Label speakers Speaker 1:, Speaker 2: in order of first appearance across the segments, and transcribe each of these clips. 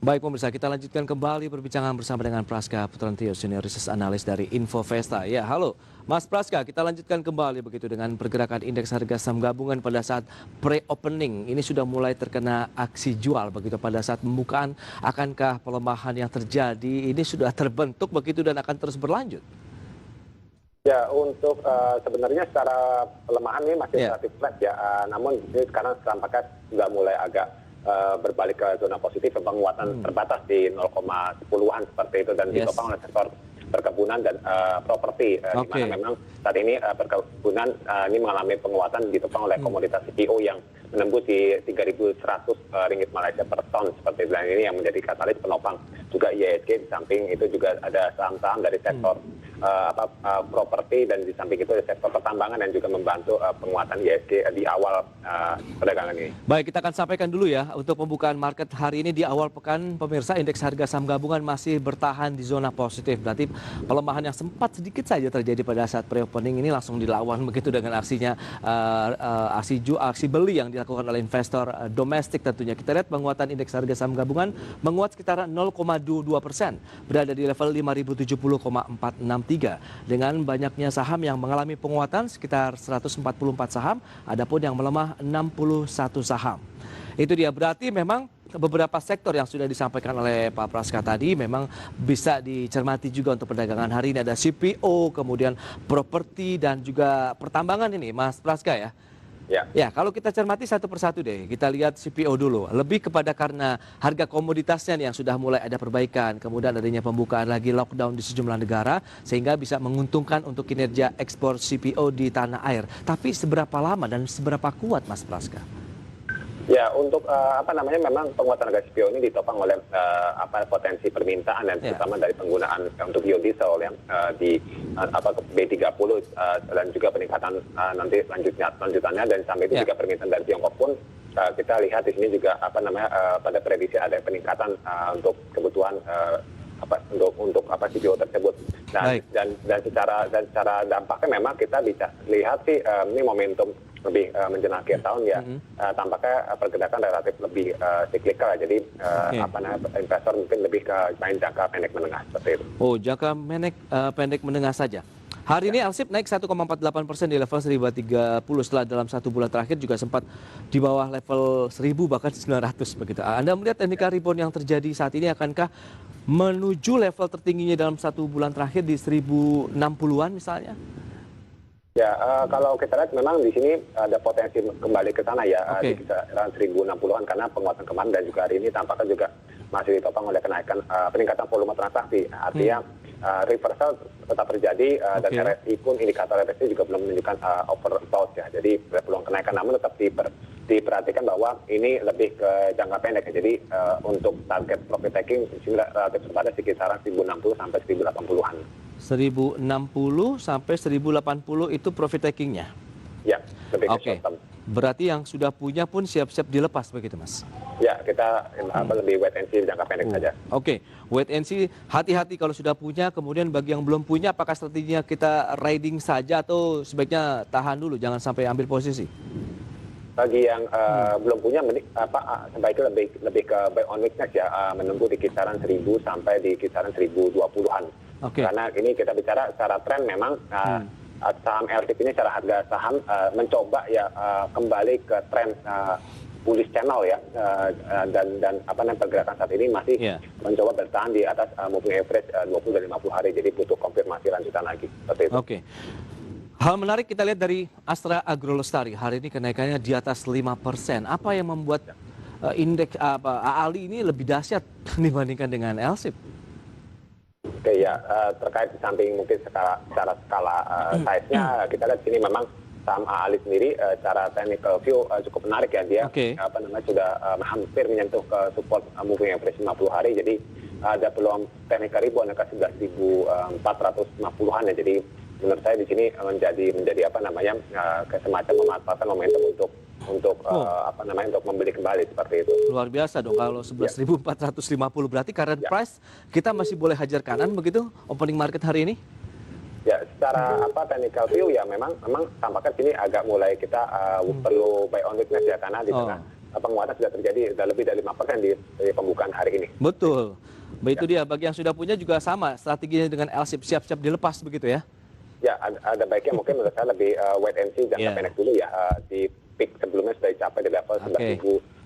Speaker 1: Baik pemirsa, kita lanjutkan kembali perbincangan bersama dengan Praska Putrantio, Senior Research Analyst dari Infovesta. Ya, halo Mas Praska, kita lanjutkan kembali begitu dengan pergerakan indeks harga saham gabungan pada saat pre-opening. Ini sudah mulai terkena aksi jual begitu pada saat pembukaan. Akankah pelemahan yang terjadi ini sudah terbentuk begitu dan akan terus berlanjut?
Speaker 2: Ya, untuk sebenarnya secara pelemahan ini masih relatif flat ya. Namun ini sekarang tampaknya sudah mulai agak berbalik ke zona positif, penguatan terbatas di 0,10-an seperti itu dan ditopang oleh sektor perkebunan dan properti, di mana memang saat ini perkebunan ini mengalami penguatan ditopang oleh komoditas CPO yang menembus di 3.100 ringgit Malaysia per ton seperti itu. Dan ini yang menjadi katalis penopang juga IHSG. Di samping itu juga ada saham-saham dari sektor properti, dan di samping itu ada sektor pertambangan yang juga membantu penguatan IHSG di awal perdagangan ini.
Speaker 1: Baik, kita akan sampaikan dulu ya untuk pembukaan market hari ini di awal pekan. Pemirsa, indeks harga saham gabungan masih bertahan di zona positif. Berarti pelemahan yang sempat sedikit saja terjadi pada saat pre-opening ini langsung dilawan begitu dengan aksinya aksi beli yang dilakukan oleh investor domestik tentunya. Kita lihat penguatan indeks harga saham gabungan menguat sekitar 0,22%, berada di level 5.070,463 dengan banyaknya saham yang mengalami penguatan sekitar 144 saham, adapun yang melemah 61 saham. Itu dia, berarti memang beberapa sektor yang sudah disampaikan oleh Pak Praska tadi memang bisa dicermati juga untuk perdagangan hari ini. Ada CPO, kemudian properti dan juga pertambangan ini, Mas Praska ya. Ya, kalau kita cermati satu persatu deh, kita lihat CPO dulu. Lebih kepada karena harga komoditasnya nih yang sudah mulai ada perbaikan, kemudian adanya pembukaan lagi lockdown di sejumlah negara, sehingga bisa menguntungkan untuk kinerja ekspor CPO di tanah air. Tapi seberapa lama dan seberapa kuat, Mas Praska?
Speaker 2: Ya, untuk memang penguatan harga CPO ini ditopang oleh potensi permintaan dan terutama dari penggunaan untuk biodiesel yang di B30 dan juga peningkatan nanti lanjutannya, dan sampai itu juga permintaan dari Tiongkok pun kita lihat di sini juga pada prediksi ada peningkatan untuk kebutuhan untuk CPO tersebut. Dan secara dampaknya memang kita bisa lihat sih ini momentum lebih menjelang akhir tahun ya, tampaknya pergerakan relatif lebih siklikal, jadi investor mungkin lebih ke main jangka pendek menengah seperti itu.
Speaker 1: Oh, jangka pendek menengah saja. Hari ini Alsip naik 1,48% di level 1030, setelah dalam satu bulan terakhir juga sempat di bawah level 1000 bahkan 900 begitu. Anda melihat technical rebound yang terjadi saat ini akankah menuju level tertingginya dalam satu bulan terakhir di 1060-an misalnya?
Speaker 2: Ya, kalau kita lihat memang di sini ada potensi kembali ke sana ya, di kisaran 1060-an karena penguatan kemarin dan juga hari ini tampaknya juga masih ditopang oleh peningkatan volume transaksi. Artinya reversal tetap terjadi dan RSI pun, indikator RSI juga belum menunjukkan overbought ya. Jadi peluang kenaikan, namun tetap diperhatikan bahwa ini lebih ke jangka pendek. Jadi untuk target profit taking di sini relatif terbatas di kisaran 1060 sampai 1080-an.
Speaker 1: 1060 sampai 1080 itu profit takingnya?
Speaker 2: Ya, lebih ke short term.
Speaker 1: Berarti yang sudah punya pun siap-siap dilepas begitu, Mas?
Speaker 2: Ya, kita lebih wait and see jangka pendek saja.
Speaker 1: Wait and see, hati-hati kalau sudah punya. Kemudian bagi yang belum punya, apakah strateginya kita riding saja atau sebaiknya tahan dulu, jangan sampai ambil posisi?
Speaker 2: Bagi yang belum punya, sebaiknya lebih ke buy on weakness ya, menunggu di kisaran 1000 sampai di kisaran 1020-an. Karena ini kita bicara secara tren memang saham LTIP ini secara harga saham mencoba ya kembali ke tren bullish channel ya, dan pergerakan saat ini masih mencoba bertahan di atas moving average 20 dan 50 hari, jadi butuh konfirmasi lanjutan lagi seperti itu.
Speaker 1: Hal menarik kita lihat dari Astra Agrolestari, hari ini kenaikannya di atas 5%. Apa yang membuat indeks AALI ini lebih dahsyat dibandingkan dengan Alsip?
Speaker 2: Terkait di samping mungkin secara skala size-nya, kita lihat sini memang saham AALI sendiri secara technical view cukup menarik ya, dia sudah hampir menyentuh ke support moving average 50 hari, jadi ada peluang technical rebound ke 11.450-an ya. Jadi menurut saya di sini menjadi semacam memanfaatkan momentum untuk membeli kembali seperti itu.
Speaker 1: Luar biasa dong kalau 11.450, berarti current price kita masih boleh hajar kanan begitu opening market hari ini?
Speaker 2: Ya, secara technical view ya memang tampaknya sini agak mulai kita perlu buy on weakness ya, karena di tengah penguatan sudah terjadi, sudah lebih dari 5% di pembukaan hari ini.
Speaker 1: Betul. Itu dia, bagi yang sudah punya juga sama strateginya dengan LSIP, siap-siap dilepas begitu ya?
Speaker 2: Ya, ada baiknya mungkin menurut saya lebih wait and see, jangka pendek dulu ya. Di peak sebelumnya sudah dicapai di level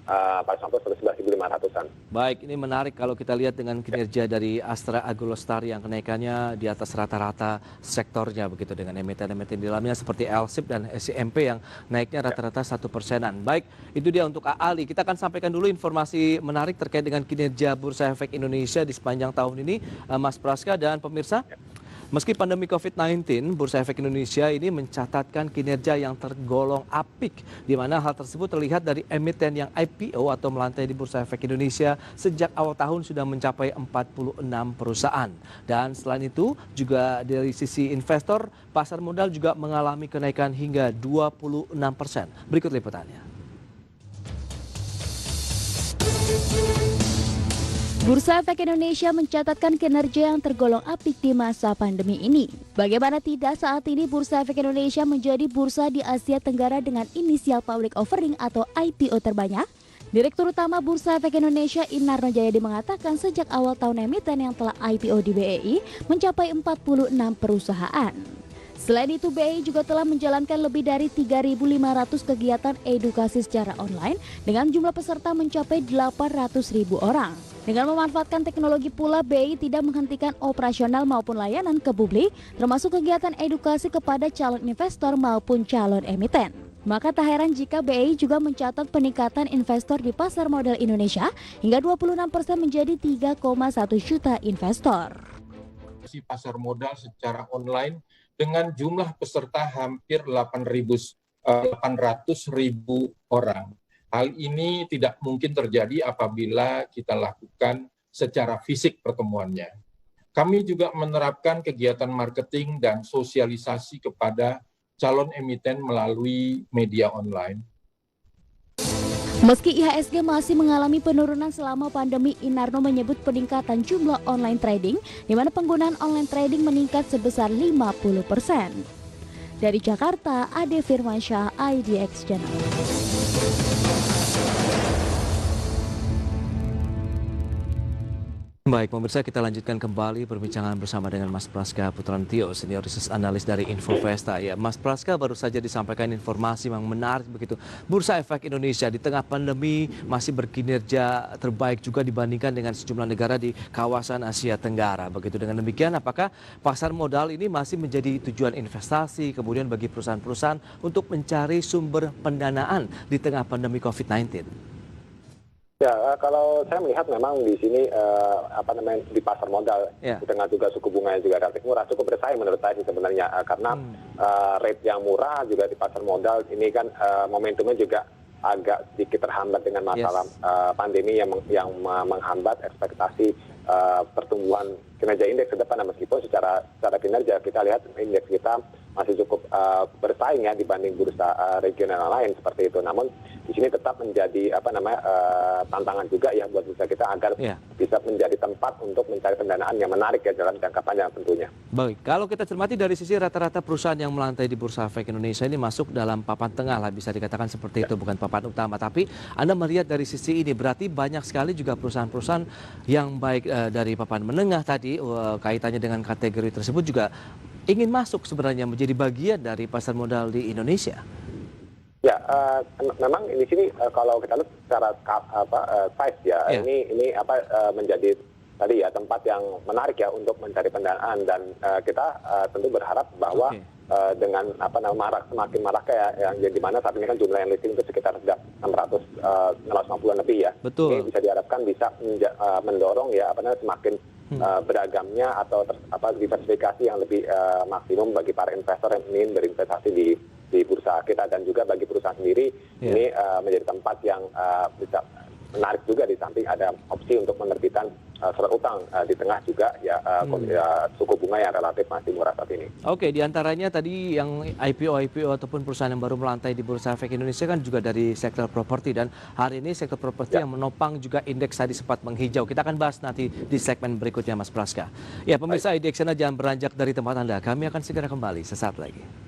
Speaker 2: 11.500-an.
Speaker 1: Baik, ini menarik kalau kita lihat dengan kinerja dari Astra Agrolestari yang kenaikannya di atas rata-rata sektornya begitu, dengan emiten-emiten di dalamnya seperti LSIP dan SCMP yang naiknya rata-rata 1%-an. Baik, itu dia untuk Ali. Kita akan sampaikan dulu informasi menarik terkait dengan kinerja Bursa Efek Indonesia di sepanjang tahun ini, Mas Praska dan pemirsa. Meski pandemi COVID-19, Bursa Efek Indonesia ini mencatatkan kinerja yang tergolong apik, di mana hal tersebut terlihat dari emiten yang IPO atau melantai di Bursa Efek Indonesia sejak awal tahun sudah mencapai 46 perusahaan. Dan selain itu, juga dari sisi investor, pasar modal juga mengalami kenaikan hingga 26%. Berikut liputannya.
Speaker 3: Bursa Efek Indonesia mencatatkan kinerja yang tergolong apik di masa pandemi ini. Bagaimana tidak, saat ini Bursa Efek Indonesia menjadi bursa di Asia Tenggara dengan inisial public offering atau IPO terbanyak. Direktur Utama Bursa Efek Indonesia Inarno Jayadi mengatakan sejak awal tahun emiten yang telah IPO di BEI mencapai 46 perusahaan. Selain itu, BEI juga telah menjalankan lebih dari 3.500 kegiatan edukasi secara online dengan jumlah peserta mencapai 800.000 orang. Dengan memanfaatkan teknologi pula, BEI tidak menghentikan operasional maupun layanan ke publik, termasuk kegiatan edukasi kepada calon investor maupun calon emiten. Maka tak heran jika BEI juga mencatat peningkatan investor di pasar modal Indonesia hingga 26% menjadi 3,1 juta investor.
Speaker 4: Pasar modal secara online dengan jumlah peserta hampir 800.000 orang. Hal ini tidak mungkin terjadi apabila kita lakukan secara fisik pertemuannya. Kami juga menerapkan kegiatan marketing dan sosialisasi kepada calon emiten melalui media online.
Speaker 3: Meski IHSG masih mengalami penurunan selama pandemi, Inarno menyebut peningkatan jumlah online trading, di mana penggunaan online trading meningkat sebesar 50%. Dari Jakarta, Ade Firmansyah, IDX Channel.
Speaker 1: Baik, pemirsa, kita lanjutkan kembali perbincangan bersama dengan Mas Praska Putrantio, senior research analis dari Infovesta. Ya, Mas Praska, baru saja disampaikan informasi yang menarik begitu. Bursa Efek Indonesia di tengah pandemi masih berkinerja terbaik juga dibandingkan dengan sejumlah negara di kawasan Asia Tenggara. Begitu, dengan demikian, apakah pasar modal ini masih menjadi tujuan investasi kemudian bagi perusahaan-perusahaan untuk mencari sumber pendanaan di tengah pandemi COVID-19?
Speaker 2: Ya, kalau saya melihat memang di sini di pasar modal, di tengah juga suku bunganya juga relatif murah, cukup bersaing menurut saya sih sebenarnya, karena rate yang murah juga di pasar modal ini kan momentumnya juga agak sedikit terhambat dengan masalah pandemi yang menghambat ekspektasi pertumbuhan kinerja indeks ke depan. Meskipun secara kinerja kita lihat indeks kita masih cukup bersaing ya dibanding bursa regional lain seperti itu. Namun di sini tetap menjadi tantangan juga ya buat bursa kita agar bisa menjadi tempat untuk mencari pendanaan yang menarik ya dalam jangka panjang tentunya.
Speaker 1: Baik, kalau kita cermati dari sisi rata-rata perusahaan yang melantai di Bursa Efek Indonesia ini masuk dalam papan tengah lah, bisa dikatakan seperti itu, bukan papan utama. Tapi Anda melihat dari sisi ini berarti banyak sekali juga perusahaan-perusahaan yang baik dari papan menengah tadi, kaitannya dengan kategori tersebut juga ingin masuk sebenarnya menjadi bagian dari pasar modal di Indonesia.
Speaker 2: Ya, memang di sini kalau kita lihat secara size ya, ini menjadi tadi ya tempat yang menarik ya untuk mencari pendanaan, dan kita tentu berharap bahwa dengan semakin maraknya ya, yang di mana saat ini kan jumlah yang listing itu sekitar 650-an lebih ya.
Speaker 1: Betul.
Speaker 2: Ini bisa diharapkan bisa mendorong ya semakin beragamnya atau diversifikasi yang lebih maksimum bagi para investor yang ingin berinvestasi di bursa kita, dan juga bagi perusahaan sendiri ini menjadi tempat yang bisa menarik juga, di samping ada opsi untuk menerbitkan surat utang di tengah juga suku bunga yang relatif masih murah saat ini.
Speaker 1: Oke, diantaranya tadi yang IPO ataupun perusahaan yang baru melantai di Bursa Efek Indonesia kan juga dari sektor properti, dan hari ini sektor properti yang menopang juga indeks tadi sempat menghijau. Kita akan bahas nanti di segmen berikutnya, Mas Praska. Ya, pemirsa IDX Channel, jangan beranjak dari tempat Anda. Kami akan segera kembali sesaat lagi.